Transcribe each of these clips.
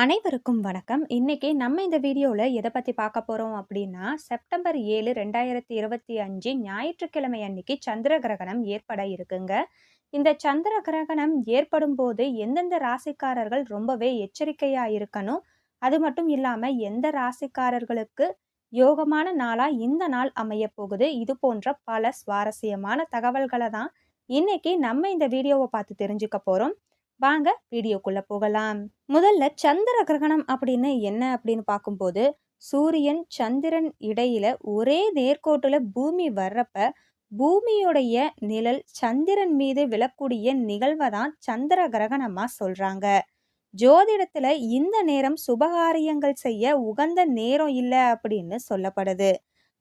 அனைவருக்கும் வணக்கம். இன்னைக்கு நம்ம இந்த வீடியோல எத பத்தி பார்க்க போறோம் அப்படின்னா, செப்டம்பர் 7, 2025 ஞாயிற்றுக்கிழமை அன்னைக்கு சந்திர கிரகணம் ஏற்பட இருக்குங்க. இந்த சந்திர கிரகணம் ஏற்படும்போது எந்தெந்த ராசிக்காரர்கள் ரொம்பவே எச்சரிக்கையா இருக்கணும். அது மட்டும் இல்லாம எந்த ராசிக்காரர்களுக்கு யோகமான நாளா இந்த நாள் அமையப் போகுது. இது போன்ற பல சுவாரஸ்யமான தகவல்கள தான் இன்னைக்கு நம்ம இந்த வீடியோவ பார்த்து தெரிஞ்சுக்க போறோம். வாங்க வீடியோக்குள்ள போகலாம். முதல்ல சந்திர கிரகணம் அப்படின்னு என்ன அப்படின்னு பார்க்கும்போது, சூரியன் சந்திரன் இடையில ஒரே நேர்கோட்டுல பூமி வர்றப்ப பூமியுடைய நிழல் சந்திரன் மீது விழக்கூடிய நிகழ்வை தான் சந்திர கிரகணமா சொல்றாங்க. ஜோதிடத்துல இந்த நேரம் சுபகாரியங்கள் செய்ய உகந்த நேரம் இல்லை அப்படின்னு சொல்லப்படுது.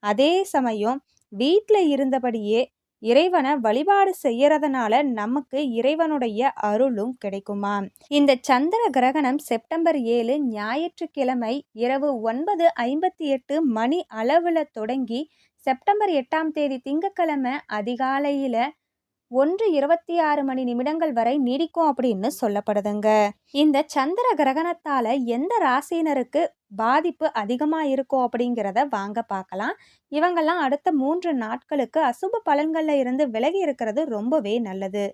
அதே சமயம் வீட்ல இருந்தபடியே இறைவனை வழிபாடு செய்யறதுனால நமக்கு இறைவனுடைய அருளும் கிடைக்குமாம். இந்த சந்திர கிரகணம் செப்டம்பர் 7 ஞாயிற்றுக்கிழமை இரவு 9:58 மணி அளவுல தொடங்கி செப்டம்பர் 8ஆம் தேதி திங்கட்கிழமை அதிகாலையில 1:26 மணி நிமிடங்கள் வரை நீடிக்கும் அப்படின்னு சொல்லப்படுதுங்க. இந்த சந்திர கிரகணத்தால எந்த ராசியினருக்கு பாதிப்பு அதிகமா இருக்கும் அப்படிங்கிறத வாங்க பார்க்கலாம். இவங்கெல்லாம் அடுத்த 3 நாட்களுக்கு அசுப பலன்கள்ல இருந்து விலகி இருக்கிறது ரொம்பவே நல்லது.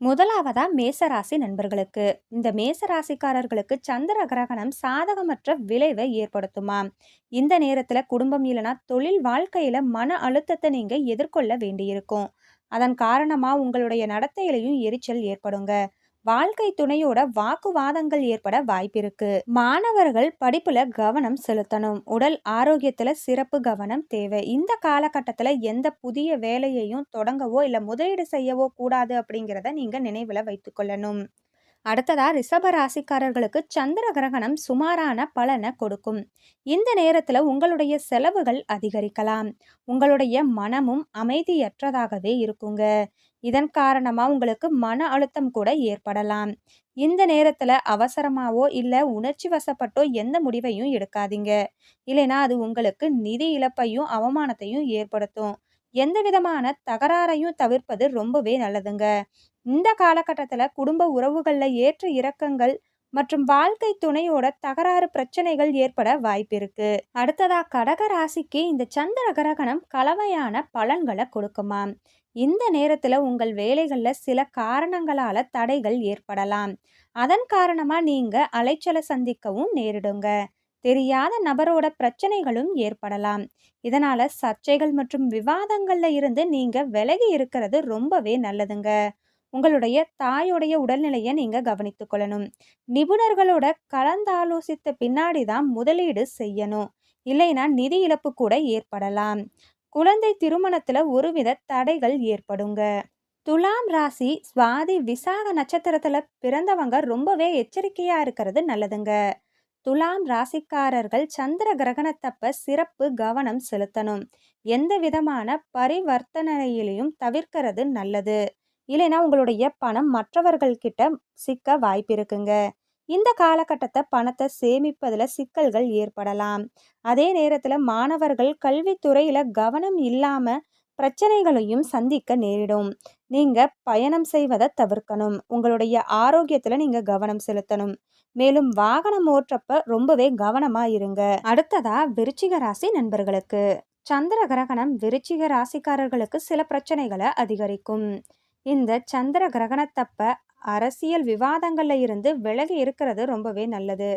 முதலாவதா மேசராசி நண்பர்களுக்கு. இந்த மேசராசிக்காரர்களுக்கு சந்திர கிரகணம் சாதகமற்ற விளைவை ஏற்படுத்துமாம். இந்த நேரத்துல குடும்பம் இல்லைனா தொழில் வாழ்க்கையில மன அழுத்தத்தை நீங்க எதிர்கொள்ள வேண்டியிருக்கும். அதன் காரணமா உங்களுடைய நடத்தையிலையும் எரிச்சல் ஏற்படுங்க. வாழ்க்கை துணையோட வாக்குவாதங்கள் ஏற்பட வாய்ப்பிருக்கு. மாணவர்கள் படிப்புல கவனம் செலுத்தணும். உடல் ஆரோக்கியத்துல சிறப்பு கவனம் தேவை. இந்த காலகட்டத்துல எந்த புதிய வேலையையும் தொடங்கவோ இல்ல முதலீடு செய்யவோ கூடாது அப்படிங்கிறத நீங்க நினைவுல வைத்துக்கொள்ளணும். அடுத்ததா ரிஷப ராசிக்காரர்களுக்கு சந்திர கிரகணம் சுமாரான பலனை கொடுக்கும். இந்த நேரத்துல உங்களுடைய செலவுகள் அதிகரிக்கலாம். உங்களுடைய மனமும் அமைதியற்றதாகவே இருக்குங்க. இதன் காரணமா உங்களுக்கு மன அழுத்தம் கூட ஏற்படலாம். இந்த நேரத்துல அவசரமாவோ இல்ல உணர்ச்சி வசப்பட்டோ எந்த முடிவையும் எடுக்காதீங்க. இல்லைனா அது உங்களுக்கு நிதி இழப்பையும் அவமானத்தையும் ஏற்படுத்தும். எந்த விதமான தகராறையும் தவிர்ப்பது ரொம்பவே நல்லதுங்க. இந்த காலகட்டத்துல குடும்ப உறவுகள்ல ஏற்ற இறக்கங்கள் மற்றும் வாழ்க்கை துணையோட தகராறு பிரச்சனைகள் ஏற்பட வாய்ப்பிருக்கு. அடுத்ததா கடக ராசிக்கு இந்த சந்திர கிரகணம் கலவையான பலன்களை கொடுக்குமாம். இந்த நேரத்துல உங்கள் வேலைகள்ல சில காரணங்களால தடைகள் ஏற்படலாம். அதன் காரணமா நீங்க அலைச்சலை சந்திக்கவும் நேரிடுங்க. தெரியாத நபரோட பிரச்சனைகளும் ஏற்படலாம். இதனால சர்ச்சைகள் மற்றும் விவாதங்கள்ல இருந்து நீங்க விலகி இருக்கிறது ரொம்பவே நல்லதுங்க. உங்களுடைய தாயோடைய உடல்நிலையை நீங்க கவனித்துக் கொள்ளணும். நிபுணர்களோட கலந்தாலோசித்த பின்னாடி தான் முதலீடு செய்யணும். இல்லைனா நிதி இழப்பு கூட ஏற்படலாம். குழந்தை திருமணத்துல ஒருவித தடைகள் ஏற்படுங்க. துலாம் ராசி சுவாதி விசாக நட்சத்திரத்துல பிறந்தவங்க ரொம்பவே எச்சரிக்கையா இருக்கிறது நல்லதுங்க. துலாம் ராசிக்காரர்கள் சந்திர கிரகணத்தப்ப சிறப்பு கவனம் செலுத்தணும். எந்த விதமான பரிவர்த்தனையிலையும் தவிர்க்கிறது நல்லது. இல்லைனா உங்களுடைய பணம் மற்றவர்கள் கிட்ட சிக்க வாய்ப்பிருக்குங்க. இந்த காலகட்டத்தை பணத்தை சேமிப்பதுல சிக்கல்கள் ஏற்படலாம். அதே நேரத்துல மாணவர்கள் கல்வித்துறையில கவனம் இல்லாம பிரச்சனைகளையும் சந்திக்க நேரிடும். நீங்க பயணம் செய்வதை தவிர்க்கணும். உங்களுடைய ஆரோக்கியத்துல நீங்க கவனம் செலுத்தணும். மேலும் வாகனம் ஓட்டுறப்ப ரொம்பவே கவனமா இருங்க. அடுத்ததா விருச்சிக ராசி நண்பர்களுக்கு. சந்திர கிரகணம் விருச்சிக ராசிக்காரர்களுக்கு சில பிரச்சனைகளை அதிகரிக்கும். இந்த சந்திர கிரகணத்தப்ப அரசியல் விவாதங்கள்ல இருந்து விலகி இருக்கிறது ரொம்பவே நல்லது.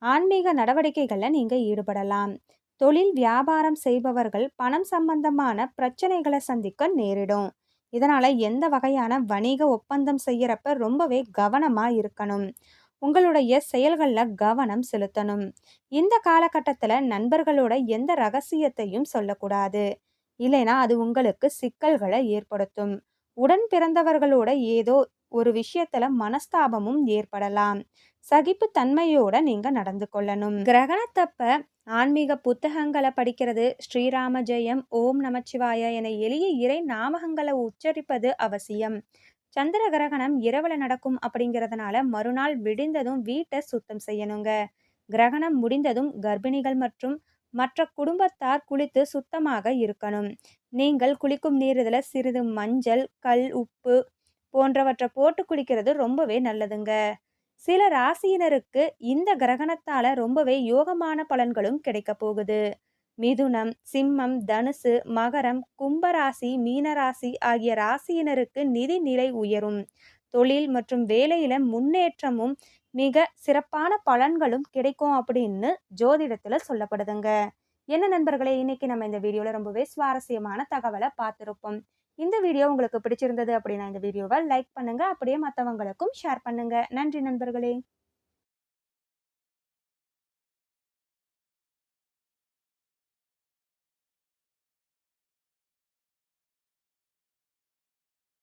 ஆன்மீக நடவடிக்கைகள்ல நீங்க ஈடுபடலாம். தொழில் வியாபாரம் செய்பவர்கள் பணம் சம்பந்தமான பிரச்சனைகளை சந்திக்க நேரிடும். இதனால எந்த வகையான வணிக ஒப்பந்தம் செய்யறப்ப ரொம்பவே கவனமா இருக்கணும். உங்களுடைய செயல்கள்ல கவனம் செலுத்தணும். இந்த காலகட்டத்துல நண்பர்களோட எந்த ரகசியத்தையும் சொல்லக்கூடாது. இல்லைனா அது உங்களுக்கு சிக்கல்களை ஏற்படுத்தும். உடன் பிறந்தவர்களோட ஏதோ ஒரு விஷயத்துல மனஸ்தாபமும் ஏற்படலாம். சகிப்பு தன்மையோட நீங்க நடந்து கொள்ளணும். கிரகணத்தப்ப ஆன்மீக புத்தகங்களை படிக்கிறது, ஸ்ரீராம ஜெயம், ஓம் நமச்சிவாய என எளிய இறை நாமகங்களை உச்சரிப்பது அவசியம். சந்திர கிரகணம் இரவுல நடக்கும் அப்படிங்கிறதுனால மறுநாள் விடிந்ததும் வீட்டை சுத்தம் செய்யணுங்க. கிரகணம் முடிந்ததும் கர்ப்பிணிகள் மற்றும் மற்ற குடும்பத்தார் குளித்து சுத்தமாக இருக்கணும். நீங்கள் குளிக்கும் நீர் இதில் சிறிது மஞ்சள், கல் உப்பு போன்றவற்றை போட்டு குளிக்கிறது ரொம்பவே நல்லதுங்க. சில ராசியினருக்கு இந்த கிரகணத்தால ரொம்பவே யோகமான பலன்களும் கிடைக்க போகுது. மிதுனம், சிம்மம், தனுசு, மகரம், கும்பராசி, மீனராசி ஆகிய ராசியினருக்கு நிதி நிலை உயரும். தொழில் மற்றும் வேலையில முன்னேற்றமும் மிக சிறப்பான பலன்களும் கிடைக்கும் அப்படின்னு ஜோதிடத்துல சொல்லப்படுதுங்க. என்ன நண்பர்களே, இன்னைக்கு நம்ம இந்த வீடியோல ரொம்பவே சுவாரஸ்யமான தகவலை பார்த்திருப்போம். இந்த வீடியோ உங்களுக்கு பிடிச்சிருந்தது அப்படின்னா இந்த வீடியோவை லைக் பண்ணுங்க, அப்படியே மற்றவங்களுக்கும் ஷேர் பண்ணுங்க. நன்றி நண்பர்களே.